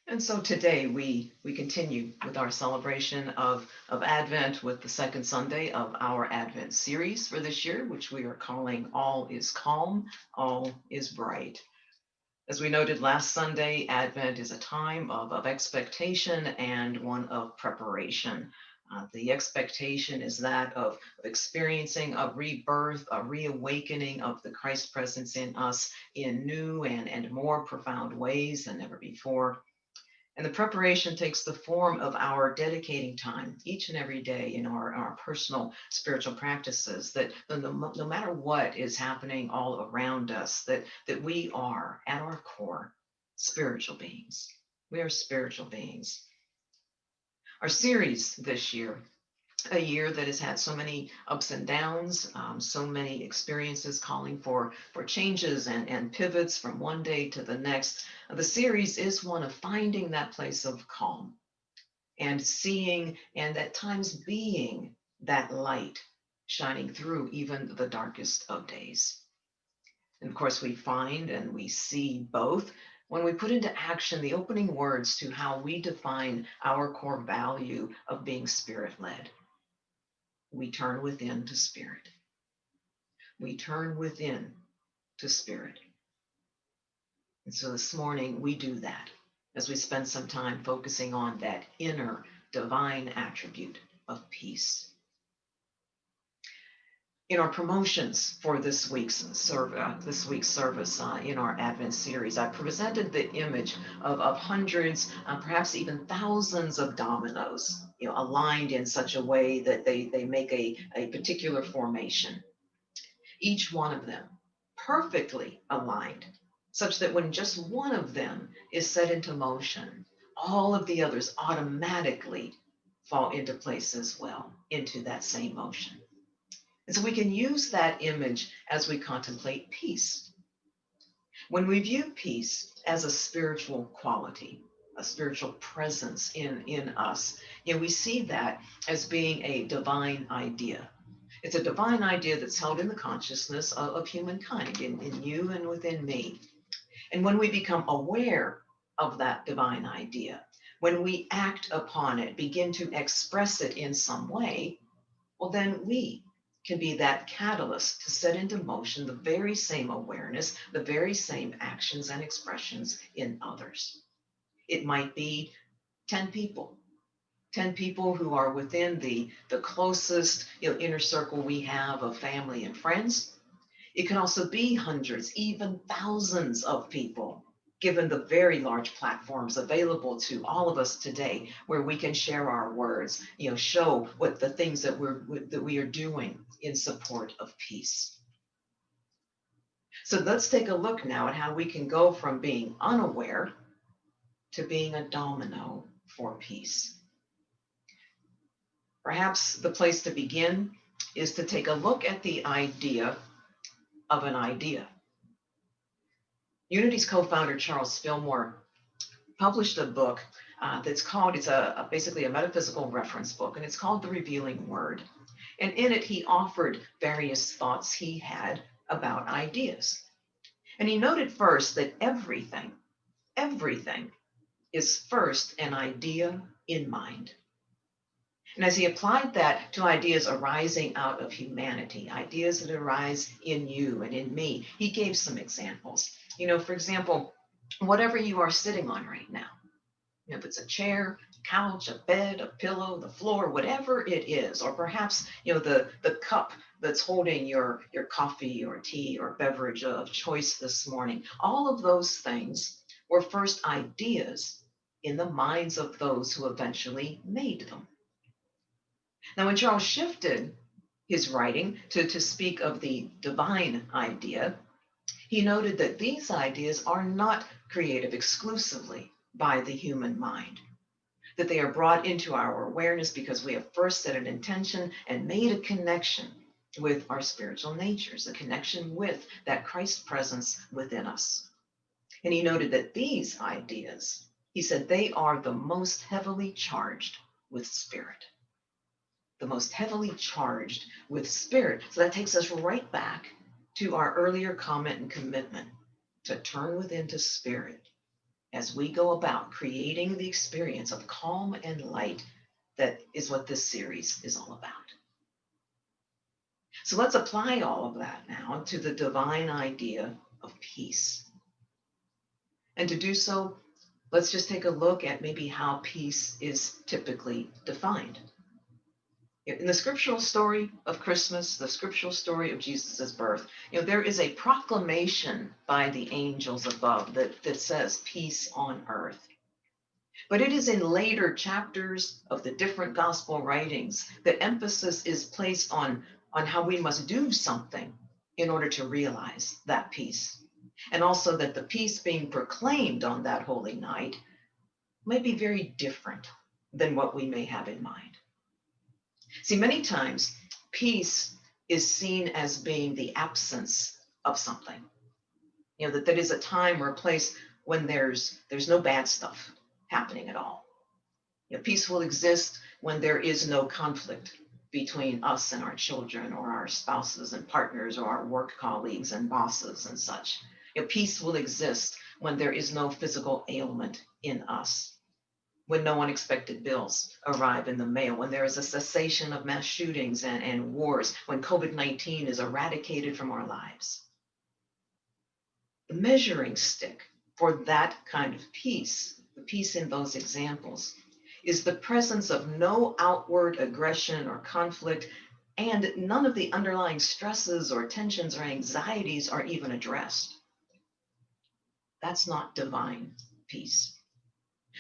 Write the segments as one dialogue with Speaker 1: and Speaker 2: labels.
Speaker 1: And so today we continue with our celebration of Advent with the second Sunday of our Advent series for this year, which we are calling All is Calm, All is Bright. As we noted last Sunday, Advent is a time of expectation and one of preparation. The expectation is that of experiencing a rebirth, a reawakening of the Christ presence in us in new and more profound ways than ever before. And the preparation takes the form of our dedicating time each and every day in our personal spiritual practices, that no matter what is happening all around us, that we are at our core spiritual beings. We are spiritual beings. Our series this year, a year that has had so many ups and downs, so many experiences calling for changes and pivots from one day to the next. The series is one of finding that place of calm and seeing and at times being that light shining through even the darkest of days. And of course, we find and we see both when we put into action the opening words to how we define our core value of being spirit led. We turn within to spirit. We turn within to spirit. And so this morning we do that as we spend some time focusing on that inner divine attribute of peace. In our promotions for this week's service in our Advent series, I presented the image of hundreds, perhaps even thousands of dominoes, aligned in such a way that they make a particular formation. Each one of them perfectly aligned, such that when just one of them is set into motion, all of the others automatically fall into place as well, into that same motion. And so we can use that image as we contemplate peace. When we view peace as a spiritual quality, a spiritual presence in us, we see that as being a divine idea. It's a divine idea that's held in the consciousness of humankind, in you and within me. And when we become aware of that divine idea, when we act upon it, begin to express it in some way, well, then we can be that catalyst to set into motion the very same awareness, the very same actions and expressions in others. It might be 10 people, 10 people who are within the closest inner circle we have of family and friends. It can also be hundreds, even thousands of people, given the very large platforms available to all of us today, where we can share our words, show what the things that we are doing in support of peace. So let's take a look now at how we can go from being unaware to being a domino for peace. Perhaps the place to begin is to take a look at the idea of an idea. Unity's co-founder, Charles Fillmore, published a book it's basically a metaphysical reference book, and it's called The Revealing Word. And in it, he offered various thoughts he had about ideas. And he noted first that everything is first an idea in mind. And as he applied that to ideas arising out of humanity, ideas that arise in you and in me, he gave some examples. For example, whatever you are sitting on right now, if it's a chair, a couch, a bed, a pillow, the floor, whatever it is, or perhaps the cup that's holding your coffee or tea or beverage of choice this morning, all of those things were first ideas in the minds of those who eventually made them. Now, when Charles shifted his writing to speak of the divine idea, he noted that these ideas are not created exclusively by the human mind, that they are brought into our awareness because we have first set an intention and made a connection with our spiritual natures, a connection with that Christ presence within us. And he noted that these ideas, he said, they are the most heavily charged with spirit. The most heavily charged with spirit. So that takes us right back to our earlier comment and commitment to turn within to spirit, as we go about creating the experience of calm and light that is what this series is all about. So let's apply all of that now to the divine idea of peace. And to do so, let's just take a look at maybe how peace is typically defined. In the scriptural story of Christmas, the scriptural story of Jesus' birth, there is a proclamation by the angels above that says peace on earth. But it is in later chapters of the different gospel writings that emphasis is placed on how we must do something in order to realize that peace. And also that the peace being proclaimed on that holy night might be very different than what we may have in mind. See, many times peace is seen as being the absence of something. That is a time or a place when there's no bad stuff happening at all. Peace will exist when there is no conflict between us and our children or our spouses and partners or our work colleagues and bosses and such. Peace will exist when there is no physical ailment in us, when no unexpected bills arrive in the mail, when there is a cessation of mass shootings and wars, when COVID-19 is eradicated from our lives. The measuring stick for that kind of peace, the peace in those examples, is the presence of no outward aggression or conflict, and none of the underlying stresses or tensions or anxieties are even addressed. That's not divine peace.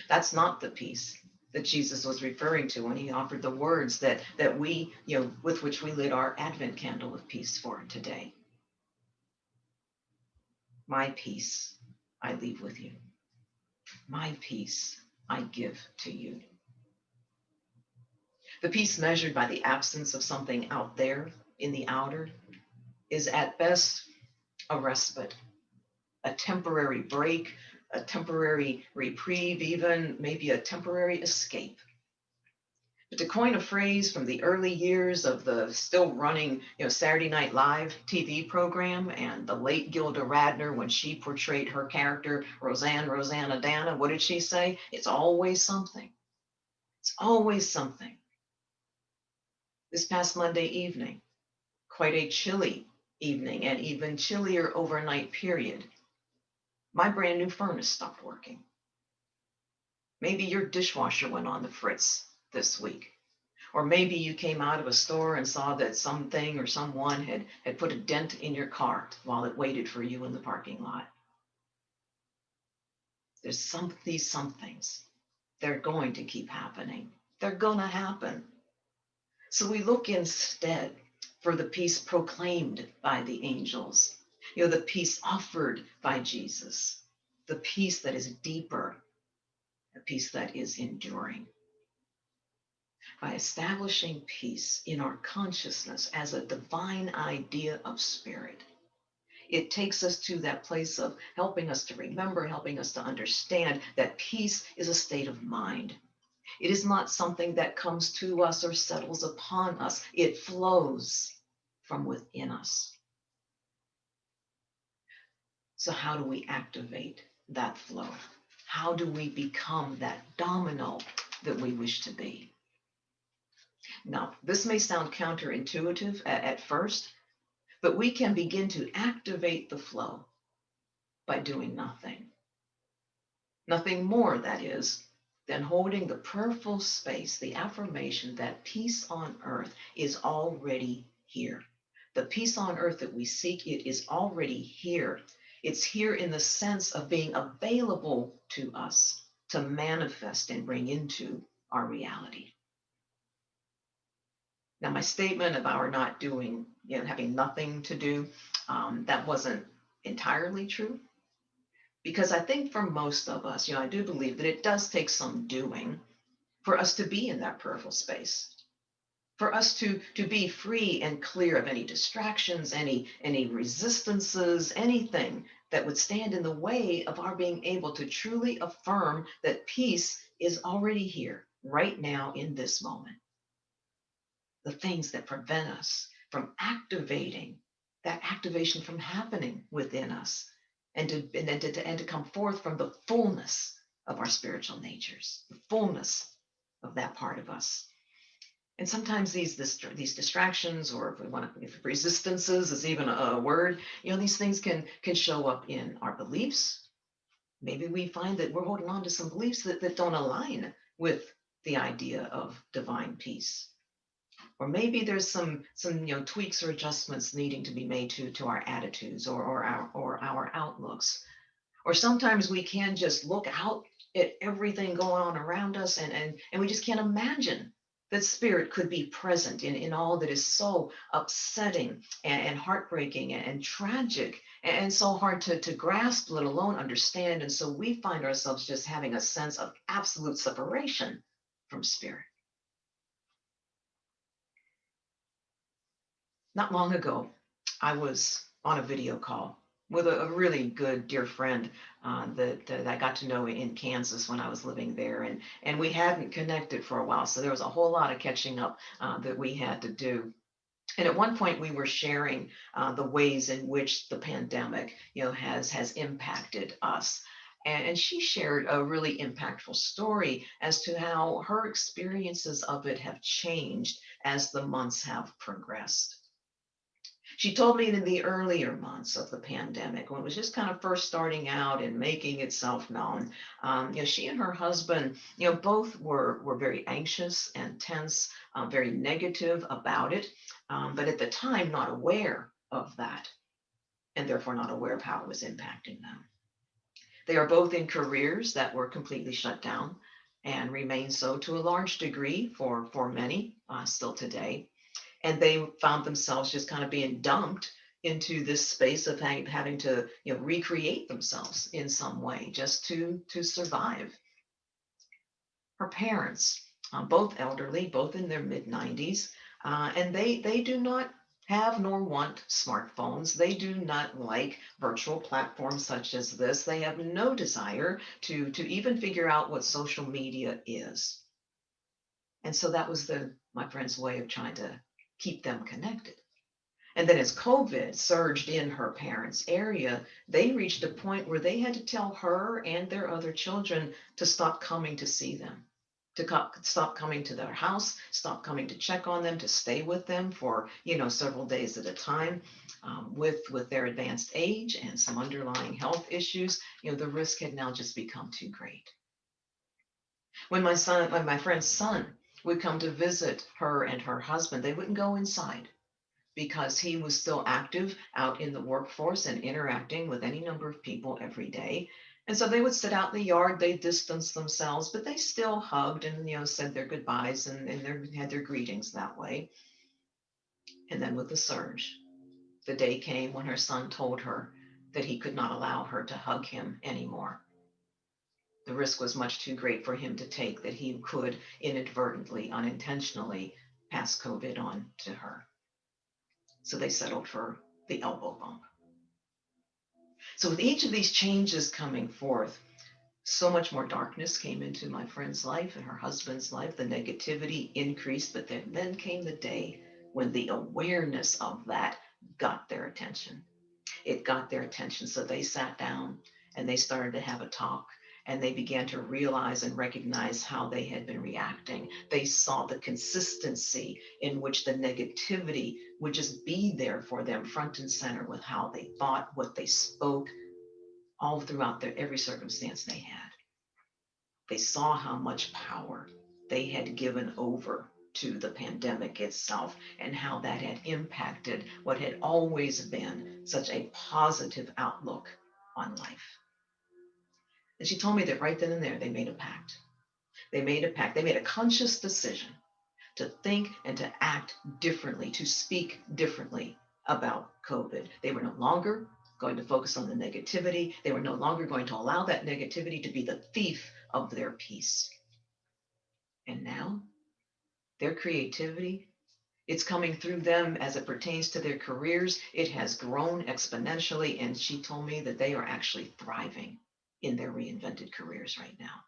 Speaker 1: That's not the peace that Jesus was referring to when he offered the words that we, with which we lit our Advent candle of peace for today. My peace I leave with you. My peace I give to you. The peace measured by the absence of something out there in the outer is at best a respite, a temporary break, a temporary reprieve, even maybe a temporary escape. But to coin a phrase from the early years of the still running, Saturday Night Live TV program and the late Gilda Radner, when she portrayed her character, Rosanna Dana, what did she say? It's always something. It's always something. This past Monday evening, quite a chilly evening and even chillier overnight period, my brand new furnace stopped working. Maybe your dishwasher went on the fritz this week. Or maybe you came out of a store and saw that something or someone had put a dent in your car while it waited for you in the parking lot. There's these somethings. They're going to keep happening. They're going to happen. So we look instead for the peace proclaimed by the angels, the peace offered by Jesus, the peace that is deeper, a peace that is enduring. By establishing peace in our consciousness as a divine idea of spirit, it takes us to that place of helping us to remember, helping us to understand that peace is a state of mind. It is not something that comes to us or settles upon us. It flows from within us. So how do we activate that flow? How do we become that domino that we wish to be? Now, this may sound counterintuitive at first, but we can begin to activate the flow by doing nothing. Nothing more, that is, than holding the prayerful space, the affirmation that peace on earth is already here. The peace on earth that we seek, it is already here. It's here in the sense of being available to us to manifest and bring into our reality. Now, my statement of our not doing, having nothing to do, that wasn't entirely true. Because I think for most of us, I do believe that it does take some doing for us to be in that prayerful space, for us to be free and clear of any distractions, any resistances, anything that would stand in the way of our being able to truly affirm that peace is already here, right now, in this moment. The things that prevent us from activating, that activation from happening within us, and to come forth from the fullness of our spiritual natures, the fullness of that part of us. And sometimes these distractions, or if we want to, if resistances is even a word, these things can show up in our beliefs. Maybe we find that we're holding on to some beliefs that don't align with the idea of divine peace. Or maybe there's some tweaks or adjustments needing to be made to our attitudes, or our outlooks. Or sometimes we can just look out at everything going on around us, and we just can't imagine that spirit could be present in all that is so upsetting and heartbreaking and tragic and so hard to grasp, let alone understand. And so we find ourselves just having a sense of absolute separation from spirit. Not long ago, I was on a video call with a really good dear friend that I got to know in Kansas when I was living there, and we hadn't connected for a while, so there was a whole lot of catching up that we had to do. And at one point, we were sharing the ways in which the pandemic, has impacted us. And she shared a really impactful story as to how her experiences of it have changed as the months have progressed. She told me in the earlier months of the pandemic, when it was just kind of first starting out and making itself known, she and her husband, both were very anxious and tense, very negative about it, but at the time not aware of that, and therefore not aware of how it was impacting them. They are both in careers that were completely shut down and remain so to a large degree for many still today, and they found themselves just kind of being dumped into this space of having to recreate themselves in some way just to survive. Her parents, both elderly, both in their mid 90s, and they do not have nor want smartphones. They do not like virtual platforms such as this. They have no desire to even figure out what social media is. And so that was my friend's way of trying to keep them connected. And then as COVID surged in her parents' area, they reached a point where they had to tell her and their other children to stop coming to see them, to stop coming to their house, stop coming to check on them, to stay with them for several days at a time. With their advanced age and some underlying health issues, the risk had now just become too great. When my friend's son would come to visit her and her husband, they wouldn't go inside because he was still active out in the workforce and interacting with any number of people every day. And so they would sit out in the yard, they distanced themselves, but they still hugged and said their goodbyes and had their greetings that way. And then with the surge, the day came when her son told her that he could not allow her to hug him anymore. The risk was much too great for him to take, that he could inadvertently, unintentionally pass COVID on to her. So they settled for the elbow bump. So with each of these changes coming forth, so much more darkness came into my friend's life and her husband's life. The negativity increased, but then came the day when the awareness of that got their attention. It got their attention. So they sat down and they started to have a talk, and they began to realize and recognize how they had been reacting. They saw the consistency in which the negativity would just be there for them, front and center, with how they thought, what they spoke, all throughout every circumstance they had. They saw how much power they had given over to the pandemic itself, and how that had impacted what had always been such a positive outlook on life. And she told me that right then and there, they made a pact. They made a pact. They made a conscious decision to think and to act differently, to speak differently about COVID. They were no longer going to focus on the negativity. They were no longer going to allow that negativity to be the thief of their peace. And now their creativity, it's coming through them as it pertains to their careers. It has grown exponentially. And she told me that they are actually thriving in their reinvented careers right now.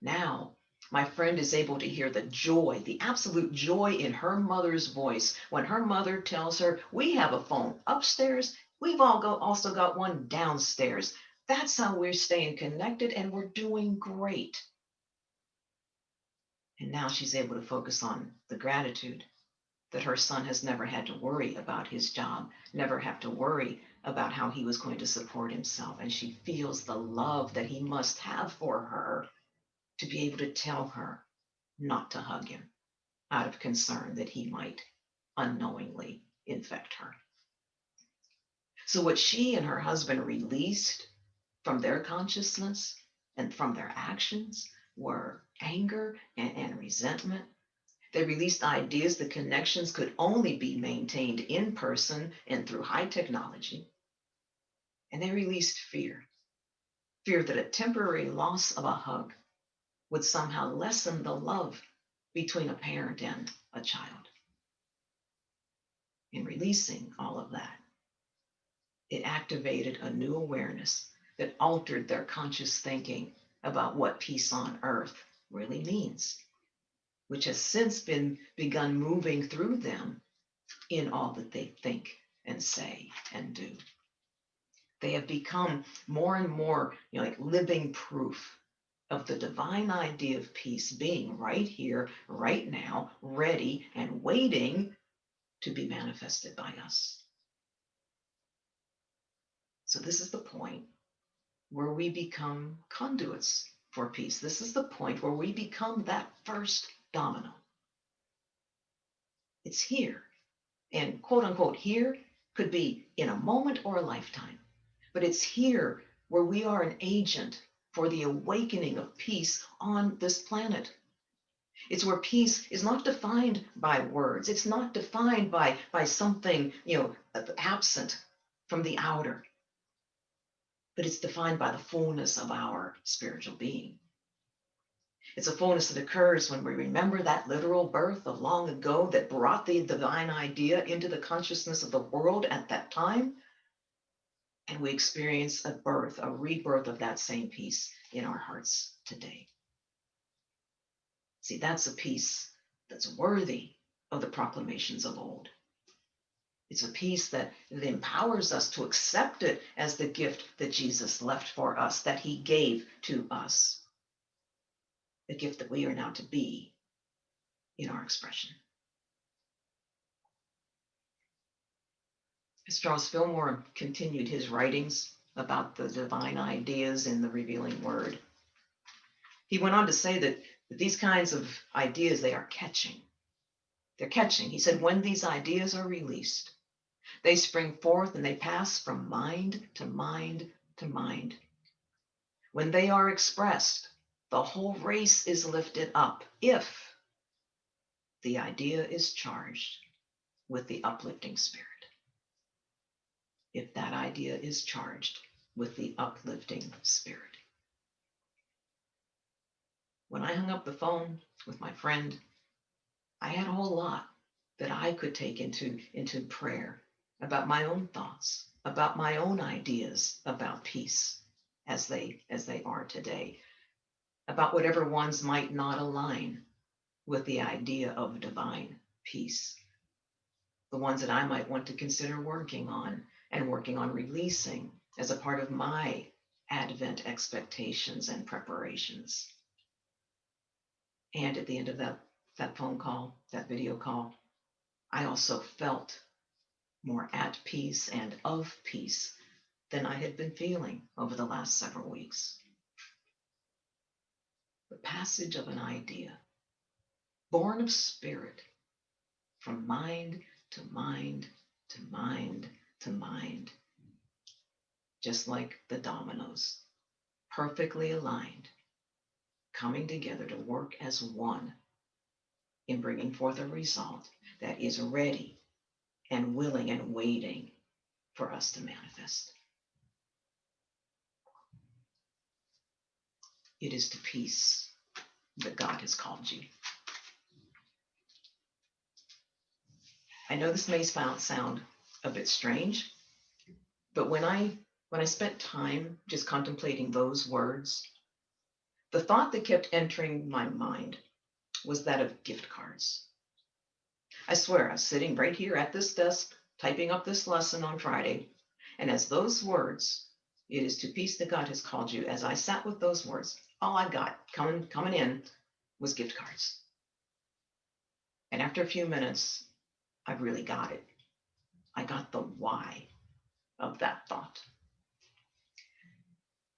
Speaker 1: Now, my friend is able to hear the joy, the absolute joy in her mother's voice when her mother tells her, "We have a phone upstairs We've all also got one downstairs. That's how we're staying connected and we're doing great. And now she's able to focus on the gratitude that her son has never had to worry about his job, never have to worry about how he was going to support himself. And she feels the love that he must have for her to be able to tell her not to hug him out of concern that he might unknowingly infect her. So, what she and her husband released from their consciousness and from their actions were anger and resentment. They released ideas that connections could only be maintained in person and through high technology. And they released fear that a temporary loss of a hug would somehow lessen the love between a parent and a child. In releasing all of that, it activated a new awareness that altered their conscious thinking about what peace on earth really means, which has since been begun moving through them in all that they think and say and do. They have become more and more, like living proof of the divine idea of peace being right here, right now, ready and waiting to be manifested by us. So this is the point where we become conduits for peace. This is the point where we become that first domino. It's here. And quote unquote, here could be in a moment or a lifetime. But it's here where we are an agent for the awakening of peace on this planet. It's where peace is not defined by words. It's not defined by something, absent from the outer, but it's defined by the fullness of our spiritual being. It's a fullness that occurs when we remember that literal birth of long ago that brought the divine idea into the consciousness of the world at that time. And we experience a birth, a rebirth of that same peace in our hearts today. See, that's a peace that's worthy of the proclamations of old. It's a peace that empowers us to accept it as the gift that Jesus left for us, that he gave to us, the gift that we are now to be in our expression. As Charles Fillmore continued his writings about the divine ideas in the revealing word, he went on to say that these kinds of ideas, they are catching. They're catching. He said, when these ideas are released, they spring forth and they pass from mind to mind to mind. When they are expressed, the whole race is lifted up if the idea is charged with the uplifting spirit. If that idea is charged with the uplifting spirit. When I hung up the phone with my friend, I had a whole lot that I could take into prayer about my own thoughts, about my own ideas about peace as they are today, about whatever ones might not align with the idea of divine peace, the ones that I might want to consider working on and working on releasing as a part of my Advent expectations and preparations. And at the end of that phone call, that video call, I also felt more at peace and of peace than I had been feeling over the last several weeks. The passage of an idea, born of spirit, from mind to mind to mind to mind, just like the dominoes, perfectly aligned, coming together to work as one in bringing forth a result that is ready and willing and waiting for us to manifest. It is to peace that God has called you. I know this may sound a bit strange, but when I spent time just contemplating those words, the thought that kept entering my mind was that of gift cards. I swear, I was sitting right here at this desk, typing up this lesson on Friday, And as those words, it is to peace that God has called you, as I sat with those words, all I got coming in was gift cards. And after a few minutes, I really got it. I got the why of that thought.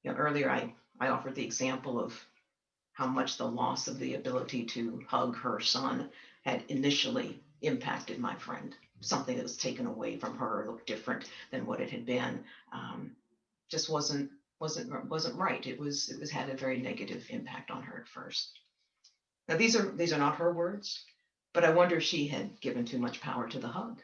Speaker 1: Earlier I offered the example of how much the loss of the ability to hug her son had initially impacted my friend. Something that was taken away from her, looked different than what it had been. Just wasn't right. It was had a very negative impact on her at first. Now these are not her words, but I wonder if she had given too much power to the hug.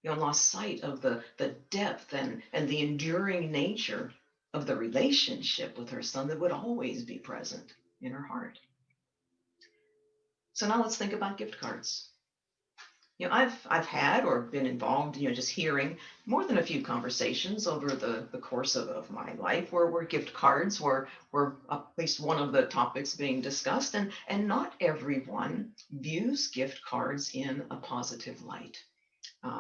Speaker 1: Lost sight of the depth and the enduring nature of the relationship with her son that would always be present in her heart. So now let's think about gift cards. I've had or been involved, just hearing more than a few conversations over the course of my life where gift cards were at least one of the topics being discussed, and not everyone views gift cards in a positive light.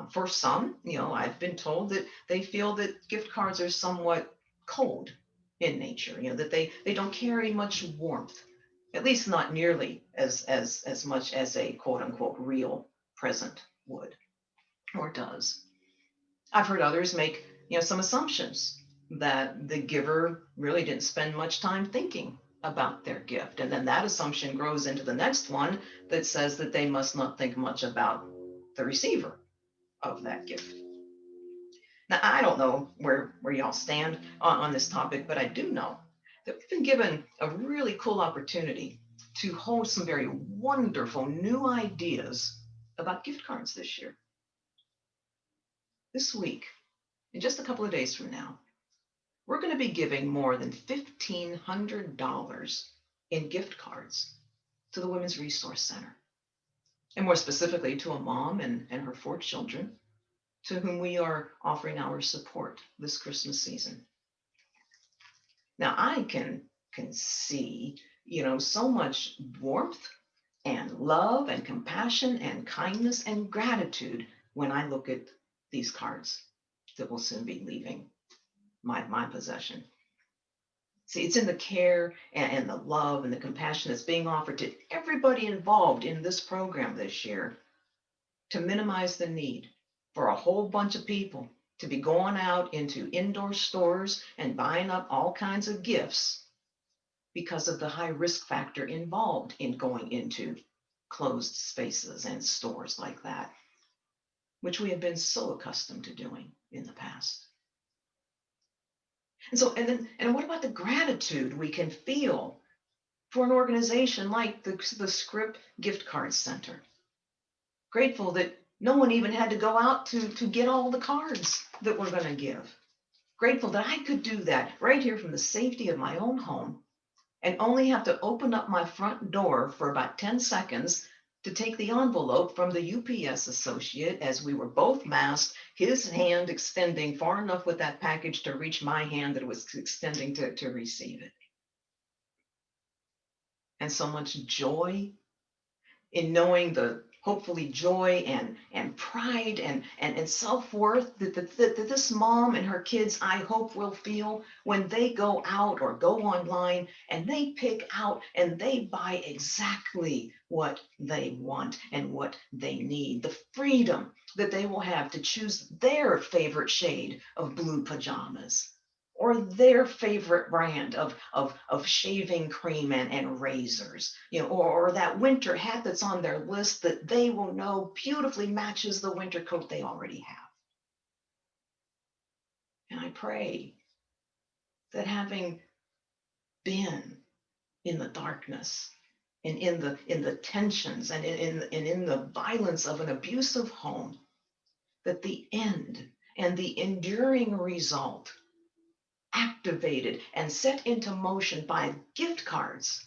Speaker 1: For some, I've been told that they feel that gift cards are somewhat cold in nature, that they don't carry much warmth, at least not nearly as much as a quote unquote real present would or does. I've heard others make, some assumptions that the giver really didn't spend much time thinking about their gift. And then that assumption grows into the next one that says that they must not think much about the receiver of that gift. Now, I don't know where y'all stand on this topic, but I do know that we've been given a really cool opportunity to hold some very wonderful new ideas about gift cards this year. This week, in just a couple of days from now, we're going to be giving more than $1,500 in gift cards to the Women's Resource Center, and more specifically to a mom and her 4 children to whom we are offering our support this Christmas season. Now, I can see, so much warmth and love and compassion and kindness and gratitude when I look at these cards that will soon be leaving my possession. See, it's in the care and the love and the compassion that's being offered to everybody involved in this program this year to minimize the need for a whole bunch of people to be going out into indoor stores and buying up all kinds of gifts because of the high risk factor involved in going into closed spaces and stores like that, which we have been so accustomed to doing in the past. And what about the gratitude we can feel for an organization like the Script Gift Card Center? Grateful that no one even had to go out to get all the cards that we're going to give. Grateful that I could do that right here from the safety of my own home and only have to open up my front door for about 10 seconds to take the envelope from the UPS associate as we were both masked, his hand extending far enough with that package to reach my hand that it was extending to receive it. And so much joy in knowing the hopefully joy and pride and self-worth that this mom and her kids, I hope, will feel when they go out or go online and they pick out and they buy exactly what they want and what they need. The freedom that they will have to choose their favorite shade of blue pajamas or their favorite brand of shaving cream and razors, or that winter hat that's on their list that they will know beautifully matches the winter coat they already have. And I pray that having been in the darkness and in the tensions and in the violence of an abusive home, that the end and the enduring result activated and set into motion by gift cards,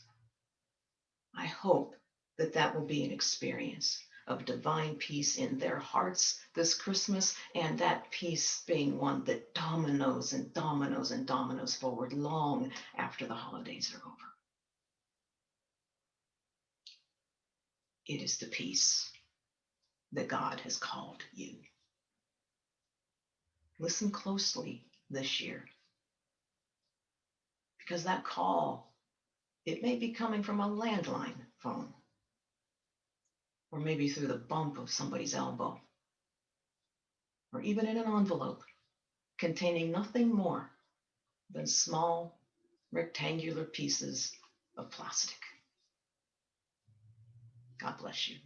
Speaker 1: I hope that will be an experience of divine peace in their hearts this Christmas, and that peace being one that dominoes and dominoes and dominoes forward long after the holidays are over. It is the peace that God has called you. Listen closely this year, because that call, it may be coming from a landline phone, or maybe through the bump of somebody's elbow, or even in an envelope containing nothing more than small rectangular pieces of plastic. God bless you.